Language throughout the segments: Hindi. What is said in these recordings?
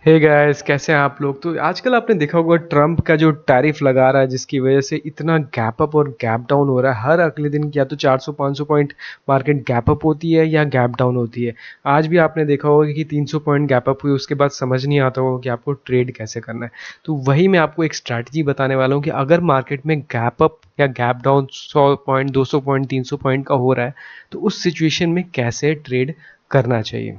हे गाइस, कैसे हैं आप लोग। तो आजकल आपने देखा होगा ट्रम्प का जो टैरिफ लगा रहा है, जिसकी वजह से इतना गैप अप और गैप डाउन हो रहा है। हर अगले दिन या तो 400-500 पॉइंट मार्केट गैप अप होती है या गैप डाउन होती है। आज भी आपने देखा होगा कि 300 पॉइंट गैप अप हुई, उसके बाद समझ नहीं आता होगा कि आपको ट्रेड कैसे करना है। तो वही मैं आपको एक स्ट्रैटेजी बताने वाला हूँ कि अगर मार्केट में गैप अप या gap down 100 point, 200 point, 300 point का हो रहा है, तो उस सिचुएशन में कैसे ट्रेड करना चाहिए।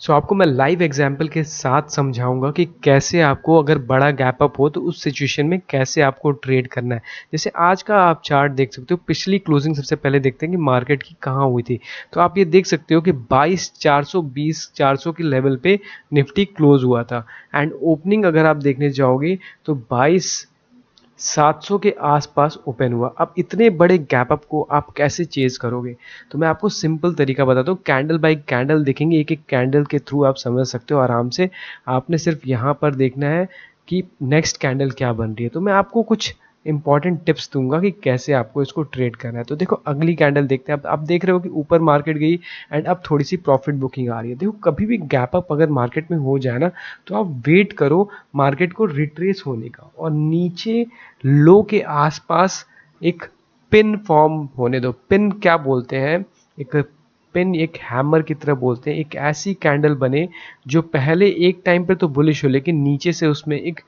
आपको मैं लाइव एग्जांपल के साथ समझाऊंगा कि कैसे आपको अगर बड़ा गैप अप हो तो उस सिचुएशन में कैसे आपको ट्रेड करना है। जैसे आज का आप चार्ट देख सकते हो, पिछली क्लोजिंग सबसे पहले देखते हैं कि मार्केट की कहाँ हुई थी। तो आप ये देख सकते हो कि 22,420 400 के लेवल पे निफ्टी क्लोज हुआ था। एंड ओपनिंग अगर आप देखने जाओगे तो 22,700 के आसपास ओपन हुआ। अब इतने बड़े गैप अप को आप कैसे चेज करोगे, तो मैं आपको सिंपल तरीका बताता हूँ। कैंडल बाय कैंडल देखेंगे, एक एक कैंडल के थ्रू आप समझ सकते हो आराम से। आपने सिर्फ यहाँ पर देखना है कि नेक्स्ट कैंडल क्या बन रही है। तो मैं आपको कुछ इंपॉर्टेंट टिप्स दूंगा कि कैसे आपको इसको ट्रेड करना है। तो देखो, अगली कैंडल देखते हैं। अब आप देख रहे हो कि ऊपर मार्केट गई एंड अब थोड़ी सी प्रॉफिट बुकिंग आ रही है। देखो, कभी भी गैप अप अगर मार्केट में हो जाए ना, तो आप वेट करो मार्केट को रिट्रेस होने का, और नीचे लो के आसपास एक पिन फॉर्म होने दो। पिन क्या बोलते हैं, एक पिन एक हैमर की तरह बोलते हैं। एक ऐसी कैंडल बने जो पहले एक टाइम पे तो बुलिश हो, लेकिन नीचे से उसमें एक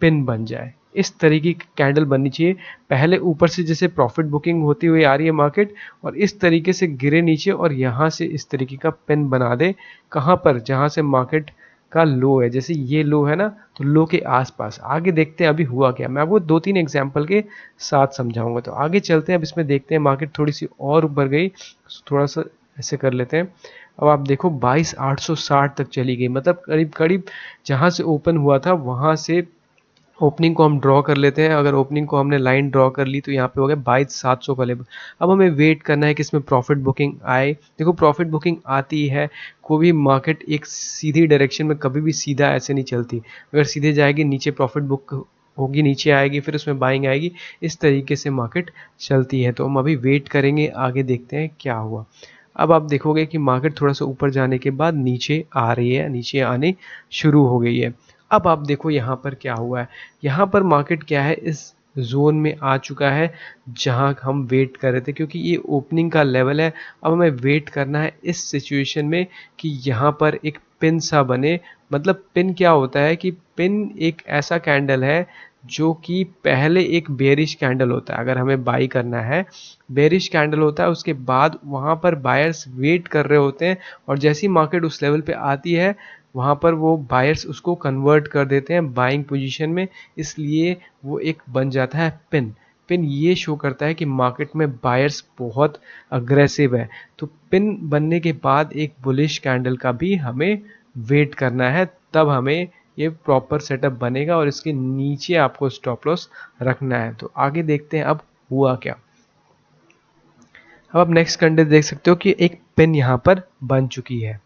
पिन बन जाए। इस तरीके की कैंडल बननी चाहिए। पहले ऊपर से जैसे प्रॉफिट बुकिंग होती हुई आ रही है मार्केट, और इस तरीके से गिरे नीचे और यहाँ से इस तरीके का पिन बना दे। कहाँ पर, जहाँ से मार्केट का लो है, जैसे ये लो है ना, तो लो के आसपास। आगे देखते हैं अभी हुआ क्या, मैं आपको 2-3 एग्जांपल के साथ समझाऊंगा। तो आगे चलते हैं, अब इसमें देखते हैं मार्केट थोड़ी सी और ऊपर गई। थोड़ा सा ऐसे कर लेते हैं। अब आप देखो 22,860 तक चली गई, मतलब करीब करीब जहाँ से ओपन हुआ था वहाँ से ओपनिंग को हम ड्रॉ कर लेते हैं। अगर ओपनिंग को हमने लाइन ड्रॉ कर ली तो यहाँ पे हो गया 22,700 का लेवल। अब हमें वेट करना है कि इसमें प्रॉफिट बुकिंग आए। देखो, प्रॉफिट बुकिंग आती है, कोई भी मार्केट एक सीधी डायरेक्शन में कभी भी सीधा ऐसे नहीं चलती। अगर सीधे जाएगी, नीचे प्रॉफिट बुक होगी, नीचे आएगी, फिर उसमें बाइंग आएगी। इस तरीके से मार्केट चलती है। तो हम अभी वेट करेंगे, आगे देखते हैं क्या हुआ। अब आप देखोगे कि मार्केट थोड़ा सा ऊपर जाने के बाद नीचे आ रही है, नीचे आने शुरू हो गई है। अब आप देखो यहाँ पर क्या हुआ है। यहाँ पर मार्केट क्या है, इस जोन में आ चुका है जहाँ हम वेट कर रहे थे, क्योंकि ये ओपनिंग का लेवल है। अब हमें वेट करना है इस सिचुएशन में कि यहाँ पर एक पिन सा बने। मतलब पिन क्या होता है कि पिन एक ऐसा कैंडल है जो कि पहले एक बेरिश कैंडल होता है। अगर हमें बाई करना है, बेरिश कैंडल होता है, उसके बाद वहाँ पर बायर्स वेट कर रहे होते हैं, और जैसी मार्केट उस लेवल पे आती है वहाँ पर वो बायर्स उसको कन्वर्ट कर देते हैं बाइंग पोजीशन में। इसलिए वो एक बन जाता है पिन। पिन ये शो करता है कि मार्केट में बायर्स बहुत अग्रेसिव है। तो पिन बनने के बाद एक बुलिश कैंडल का भी हमें वेट करना है, तब हमें ये प्रॉपर सेटअप बनेगा, और इसके नीचे आपको स्टॉप लॉस रखना है। तो आगे देखते हैं अब हुआ क्या। अब आप नेक्स्ट कैंडल देख सकते हो कि एक पिन यहाँ पर बन चुकी है।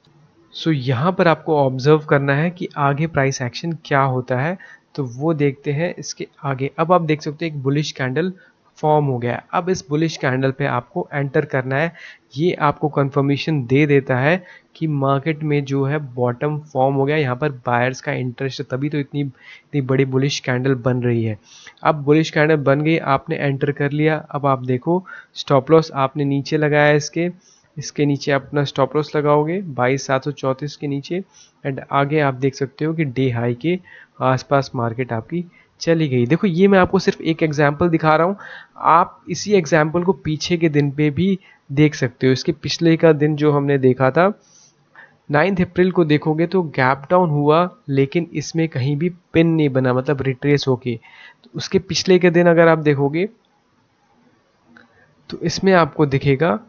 यहाँ पर आपको ऑब्जर्व करना है कि आगे प्राइस एक्शन क्या होता है। तो वो देखते हैं इसके आगे। अब आप देख सकते हो एक बुलिश कैंडल फॉर्म हो गया है। अब इस बुलिश कैंडल पे आपको एंटर करना है। ये आपको कंफर्मेशन दे देता है कि मार्केट में जो है बॉटम फॉर्म हो गया। यहाँ पर बायर्स का इंटरेस्ट है, तभी तो इतनी इतनी बड़ी बुलिश कैंडल बन रही है। अब बुलिश कैंडल बन गई, आपने एंटर कर लिया। अब आप देखो स्टॉप लॉस आपने नीचे लगाया, इसके नीचे आप अपना स्टॉप लॉस लगाओगे 22,734 के नीचे। एंड आगे आप देख सकते हो कि डे हाई के आसपास मार्केट आपकी चली गई। देखो, ये मैं आपको सिर्फ एक एग्जांपल दिखा रहा हूँ। आप इसी एग्जांपल को पीछे के दिन पे भी देख सकते हो। इसके पिछले का दिन जो हमने देखा था 9 अप्रैल को, देखोगे तो गैप डाउन हुआ, लेकिन इसमें कहीं भी पिन नहीं बना, मतलब रिट्रेस होके। तो उसके पिछले के दिन अगर आप देखोगे तो इसमें आपको दिखेगा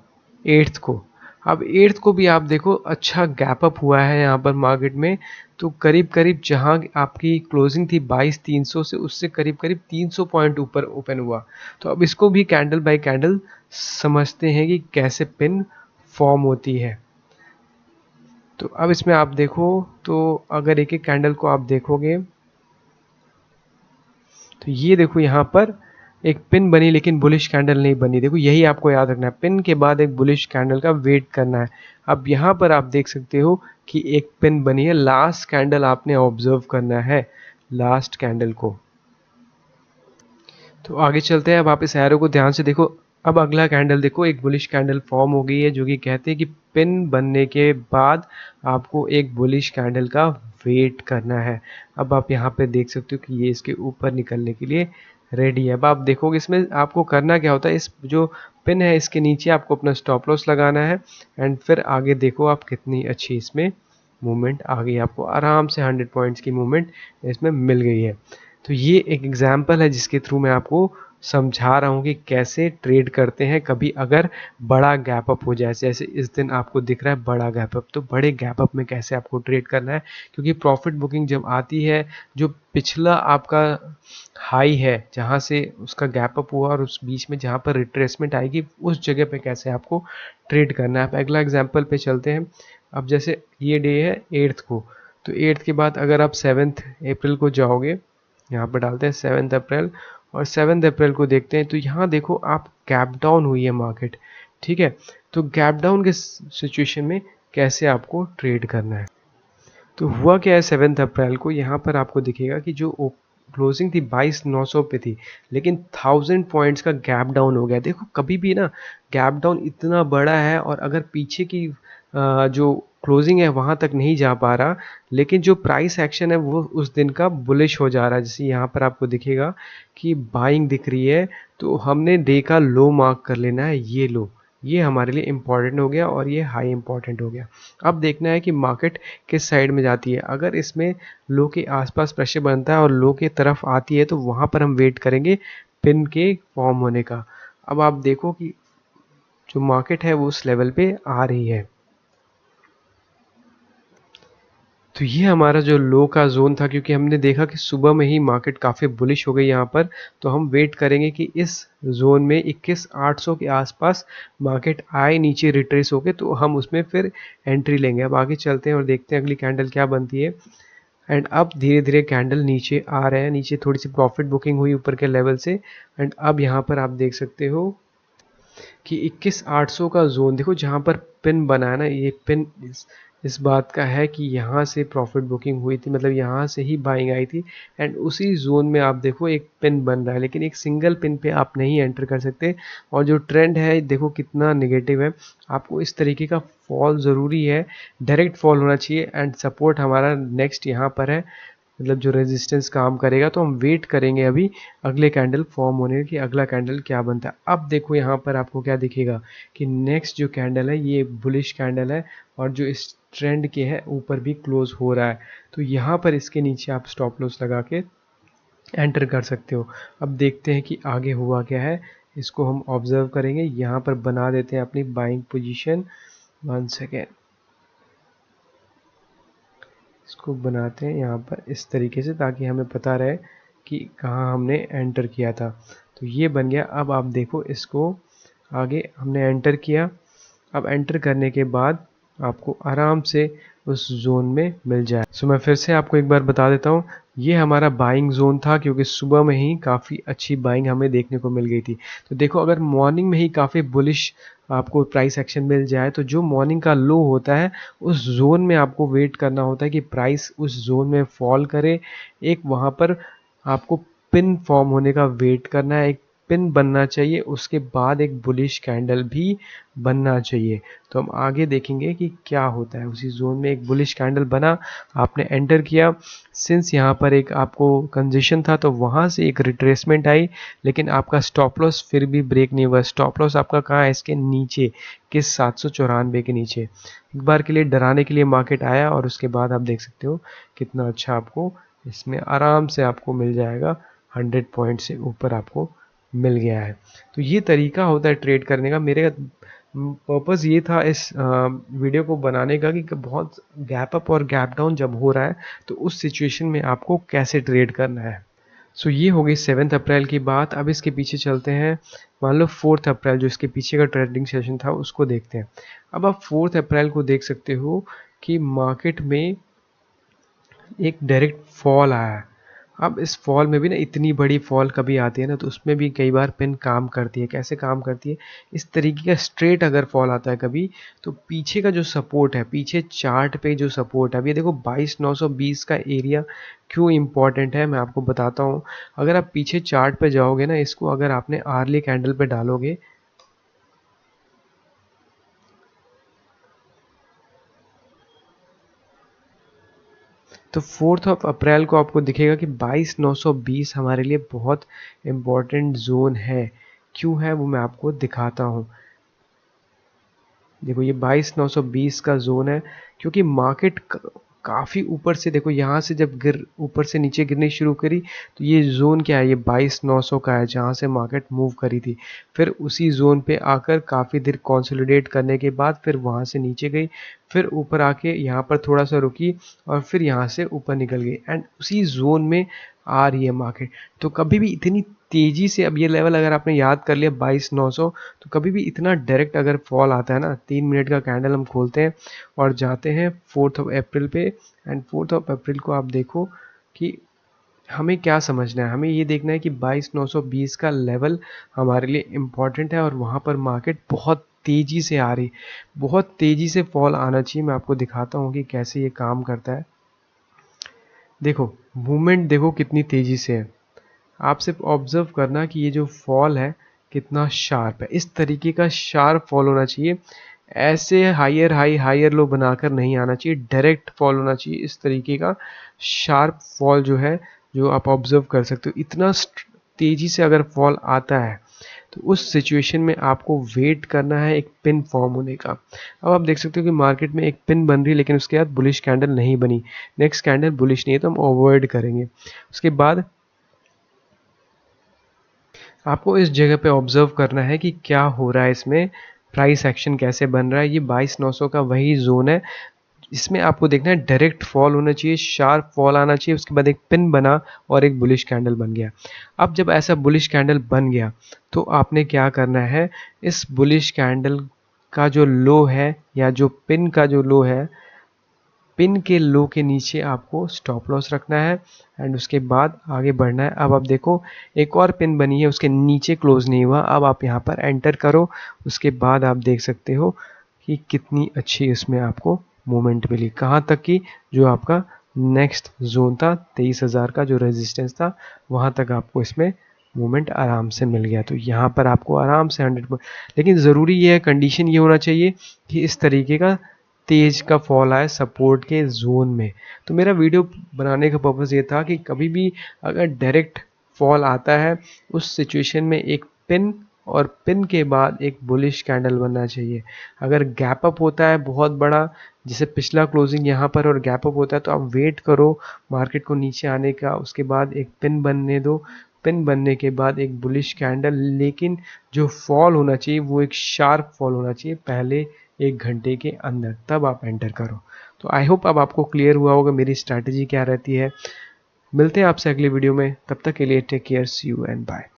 8th को। अब 8th को भी आप देखो अच्छा गैप अप हुआ है यहाँ पर मार्केट में। तो करीब करीब जहाँ आपकी क्लोजिंग थी 22,300 से, उससे करीब करीब 300 पॉइंट ऊपर ओपन हुआ। तो अब इसको भी कैंडल बाय कैंडल समझते हैं कि कैसे पिन फॉर्म होती है। तो अब इसमें आप देखो, तो अगर एक एक कैंडल को आप देखोगे तो ये देखो यहाँ पर एक पिन बनी लेकिन बुलिश कैंडल नहीं बनी। देखो यही आपको याद रखना है, पिन के बाद एक बुलिश कैंडल का वेट करना है। अब यहाँ पर आप देख सकते हो कि एक पिन बनी है, लास्ट कैंडल आपने ऑब्जर्व करना है, लास्ट कैंडल को। तो आगे चलते हैं, अब आप इस एरो को ध्यान से देखो। अब अगला कैंडल देखो, एक बुलिश कैंडल फॉर्म हो गई है, जो कि कहते हैं कि पिन बनने के बाद आपको एक बुलिश कैंडल का वेट करना है। अब आप यहाँ पे देख सकते हो कि ये इसके ऊपर निकलने के लिए रेडी है। अब आप देखोगे इसमें आपको करना क्या होता है, इस जो पिन है इसके नीचे आपको अपना स्टॉप लॉस लगाना है, एंड फिर आगे देखो आप कितनी अच्छी इसमें मूवमेंट आ गई, आपको आराम से 100 पॉइंट्स की मूवमेंट इसमें मिल गई है। तो ये एक एग्जाम्पल है जिसके थ्रू मैं आपको समझा रहा हूँ कि कैसे ट्रेड करते हैं कभी अगर बड़ा गैप अप हो जाए, जैसे इस दिन आपको दिख रहा है बड़ा गैप अप, तो बड़े गैप अप में कैसे आपको ट्रेड करना है। क्योंकि प्रॉफिट बुकिंग जब आती है, जो पिछला आपका हाई है जहाँ से उसका गैप अप हुआ और उस बीच में जहाँ पर रिट्रेसमेंट आएगी, उस जगह पे कैसे आपको ट्रेड करना है। आप अगला एग्जाम्पल पे चलते हैं। अब जैसे ये डे है 8th को, तो 8th के बाद अगर आप 7th अप्रैल को जाओगे, यहाँ पर डालते हैं 7th अप्रैल, और 7th अप्रैल को देखते हैं, तो यहाँ देखो आप गैप डाउन हुई है मार्केट, ठीक है। तो गैप डाउन के सिचुएशन में कैसे आपको ट्रेड करना है। तो हुआ क्या है, 7th अप्रैल को यहाँ पर आपको दिखेगा कि जो क्लोजिंग थी 22,900 पे थी, लेकिन 1000 पॉइंट्स का गैप डाउन हो गया। देखो कभी भी ना गैप डाउन इतना बड़ा है, और अगर पीछे की जो क्लोजिंग है वहाँ तक नहीं जा पा रहा, लेकिन जो प्राइस एक्शन है वो उस दिन का बुलिश हो जा रहा है। जैसे यहाँ पर आपको दिखेगा कि बाइंग दिख रही है, तो हमने डे का लो मार्क कर लेना है, ये लो, ये हमारे लिए इम्पॉर्टेंट हो गया और ये हाई इम्पॉर्टेंट हो गया। अब देखना है कि मार्केट किस साइड में जाती है। अगर इसमें लो के आसपास प्रेशर बनता है और लो के तरफ आती है, तो वहाँ पर हम वेट करेंगे पिन के फॉर्म होने का। अब आप देखो कि जो मार्केट है वो उस लेवल पे आ रही है। तो ये हमारा जो लो का जोन था, क्योंकि हमने देखा कि सुबह में ही मार्केट काफ़ी बुलिश हो गई यहाँ पर, तो हम वेट करेंगे कि इस जोन में 21,800 के आसपास मार्केट आए नीचे रिट्रेस होके, तो हम उसमें फिर एंट्री लेंगे। अब आगे चलते हैं और देखते हैं अगली कैंडल क्या बनती है। एंड अब धीरे धीरे कैंडल नीचे आ रहे हैं, नीचे थोड़ी सी प्रॉफिट बुकिंग हुई ऊपर के लेवल से, एंड अब यहाँ पर आप देख सकते हो कि 21,800 का जोन देखो, जहाँ पर पिन बना है ना, ये पिन इस बात का है कि यहाँ से प्रॉफिट बुकिंग हुई थी, मतलब यहाँ से ही बाइंग आई थी, एंड उसी जोन में आप देखो एक पिन बन रहा है, लेकिन एक सिंगल पिन पे आप नहीं एंटर कर सकते। और जो ट्रेंड है देखो कितना नेगेटिव है, आपको इस तरीके का फॉल ज़रूरी है, डायरेक्ट फॉल होना चाहिए। एंड सपोर्ट हमारा नेक्स्ट यहाँ पर है, मतलब जो रेजिस्टेंस काम करेगा, तो हम वेट करेंगे अभी अगले कैंडल फॉर्म होने की, अगला कैंडल क्या बनता है। अब देखो यहाँ पर आपको क्या दिखेगा कि नेक्स्ट जो कैंडल है ये बुलिश कैंडल है, और जो इस ट्रेंड के है ऊपर भी क्लोज हो रहा है, तो यहाँ पर इसके नीचे आप स्टॉप लॉस लगा के एंटर कर सकते हो। अब देखते हैं कि आगे हुआ क्या है, इसको हम ऑब्जर्व करेंगे। यहाँ पर बना देते हैं अपनी बाइंग पोजीशन, 1 सेकेंड, इसको बनाते हैं यहाँ पर इस तरीके से, ताकि हमें पता रहे कि कहाँ हमने एंटर किया था। तो ये बन गया। अब आप देखो इसको, आगे हमने एंटर किया, अब एंटर करने के बाद आपको आराम से उस जोन में मिल जाए। सो मैं फिर से आपको एक बार बता देता हूँ, ये हमारा बाइंग जोन था, क्योंकि सुबह में ही काफ़ी अच्छी बाइंग हमें देखने को मिल गई थी। तो देखो अगर मॉर्निंग में ही काफ़ी बुलिश आपको प्राइस एक्शन मिल जाए, तो जो मॉर्निंग का लो होता है उस जोन में आपको वेट करना होता है कि प्राइस उस जोन में फॉल करे, एक वहाँ पर आपको पिन फॉर्म होने का वेट करना है, एक पिन बनना चाहिए, उसके बाद एक बुलिश कैंडल भी बनना चाहिए। तो हम आगे देखेंगे कि क्या होता है। उसी जोन में एक बुलिश कैंडल बना, आपने एंटर किया, सिंस यहाँ पर एक आपको कंजेशन था, तो वहाँ से एक रिट्रेसमेंट आई, लेकिन आपका स्टॉप लॉस फिर भी ब्रेक नहीं हुआ। स्टॉप लॉस आपका कहाँ है, इसके नीचे, किस 794 के नीचे। एक बार के लिए डराने के लिए मार्केट आया, और उसके बाद आप देख सकते हो कितना अच्छा आपको इसमें आराम से आपको मिल जाएगा, 100 पॉइंट से ऊपर आपको मिल गया है। तो ये तरीका होता है ट्रेड करने का। मेरे पर्पज़ ये था इस वीडियो को बनाने का कि बहुत गैप अप और गैप डाउन जब हो रहा है, तो उस सिचुएशन में आपको कैसे ट्रेड करना है। सो ये हो गई 7th अप्रैल की बात। अब इसके पीछे चलते हैं, मान लो 4th अप्रैल, जो इसके पीछे का ट्रेडिंग सेशन था उसको देखते हैं। अब आप 4th अप्रैल को देख सकते हो कि मार्केट में एक डायरेक्ट फॉल आया है। अब इस फॉल में भी ना इतनी बड़ी फॉल कभी आती है ना, तो उसमें भी कई बार पिन काम करती है। कैसे काम करती है? इस तरीके का स्ट्रेट अगर फॉल आता है कभी, तो पीछे का जो सपोर्ट है, पीछे चार्ट पे जो सपोर्ट है, अब ये देखो 22,920 का एरिया क्यों इंपॉर्टेंट है मैं आपको बताता हूँ। अगर आप पीछे चार्ट पे जाओगे ना, इसको अगर आपने आर्ली कैंडल पे डालोगे, तो 4 ऑफ अप्रैल को आपको दिखेगा कि 22,920 हमारे लिए बहुत इम्पोर्टेंट जोन है। क्यों है वो मैं आपको दिखाता हूँ। देखो ये 22,920 का जोन है, क्योंकि मार्केट काफ़ी ऊपर से, देखो यहाँ से जब ऊपर से नीचे गिरनी शुरू करी, तो ये जोन क्या है, ये 22,900 का है जहाँ से मार्केट मूव करी थी। फिर उसी जोन पे आकर काफ़ी देर कंसोलिडेट करने के बाद फिर वहाँ से नीचे गई, फिर ऊपर आके यहाँ पर थोड़ा सा रुकी और फिर यहाँ से ऊपर निकल गई, एंड उसी जोन में आ रही है मार्केट। तो कभी भी इतनी तेज़ी से, अब ये लेवल अगर आपने याद कर लिया 22,900, तो कभी भी इतना डायरेक्ट अगर फॉल आता है ना, 3 मिनट का कैंडल हम खोलते हैं और जाते हैं 4 ऑफ अप्रैल पे, एंड 4 ऑफ अप्रैल को आप देखो कि हमें क्या समझना है। हमें ये देखना है कि 22,920 का लेवल हमारे लिए इम्पॉर्टेंट है और वहाँ पर मार्केट बहुत तेज़ी से आ रही, बहुत तेज़ी से फॉल आना चाहिए। मैं आपको दिखाता हूँ कि कैसे ये काम करता है। देखो मूवमेंट देखो कितनी तेज़ी से है। आप सिर्फ ऑब्जर्व करना कि ये जो फॉल है कितना शार्प है। इस तरीके का शार्प फॉल होना चाहिए। ऐसे हायर हाई हायर लो बनाकर नहीं आना चाहिए, डायरेक्ट फॉल होना चाहिए। इस तरीके का शार्प फॉल जो है, जो आप ऑब्जर्व कर सकते हो, इतना तेजी से अगर फॉल आता है, तो उस सिचुएशन में आपको वेट करना है एक पिन फॉर्म होने का। अब आप देख सकते हो कि मार्केट में एक पिन बन रही है, लेकिन उसके बाद बुलिश कैंडल नहीं बनी। नेक्स्ट कैंडल बुलिश नहीं है, तो हम अवॉइड करेंगे। उसके बाद आपको इस जगह पे ऑब्जर्व करना है कि क्या हो रहा है इसमें, प्राइस एक्शन कैसे बन रहा है। ये 22,900 का वही जोन है। इसमें आपको देखना है डायरेक्ट फॉल होना चाहिए, शार्प फॉल आना चाहिए, उसके बाद एक पिन बना और एक बुलिश कैंडल बन गया। अब जब ऐसा बुलिश कैंडल बन गया, तो आपने क्या करना है, इस बुलिश कैंडल का जो लो है या जो पिन का जो लो है, पिन के लो के नीचे आपको स्टॉप लॉस रखना है एंड उसके बाद आगे बढ़ना है। अब आप देखो एक और पिन बनी है, उसके नीचे क्लोज नहीं हुआ। अब आप यहाँ पर एंटर करो, उसके बाद आप देख सकते हो कि कितनी अच्छी इसमें आपको मूवमेंट मिली। कहाँ तक की, जो आपका नेक्स्ट जोन था 23,000 का जो रेजिस्टेंस था, वहाँ तक आपको इसमें मूवमेंट आराम से मिल गया। तो यहाँ पर आपको आराम से 100, लेकिन ज़रूरी ये है, कंडीशन ये होना चाहिए कि इस तरीके का तेज का फॉल आए सपोर्ट के जोन में। तो मेरा वीडियो बनाने का पर्पज़ ये था कि कभी भी अगर डायरेक्ट फॉल आता है, उस सिचुएशन में एक पिन और पिन के बाद एक बुलिश कैंडल बनना चाहिए। अगर गैप अप होता है बहुत बड़ा, जैसे पिछला क्लोजिंग यहाँ पर, और गैप अप होता है, तो आप वेट करो मार्केट को नीचे आने का, उसके बाद एक पिन बनने दो। पिन बनने के बाद एक बुलिश कैंडल, लेकिन जो फॉल होना चाहिए वो एक शार्प फॉल होना चाहिए पहले 1 घंटे के अंदर, तब आप एंटर करो। तो आई होप अब आपको क्लियर हुआ होगा मेरी स्ट्रैटेजी क्या रहती है। मिलते हैं आपसे अगली वीडियो में, तब तक के लिए take care, see you and bye.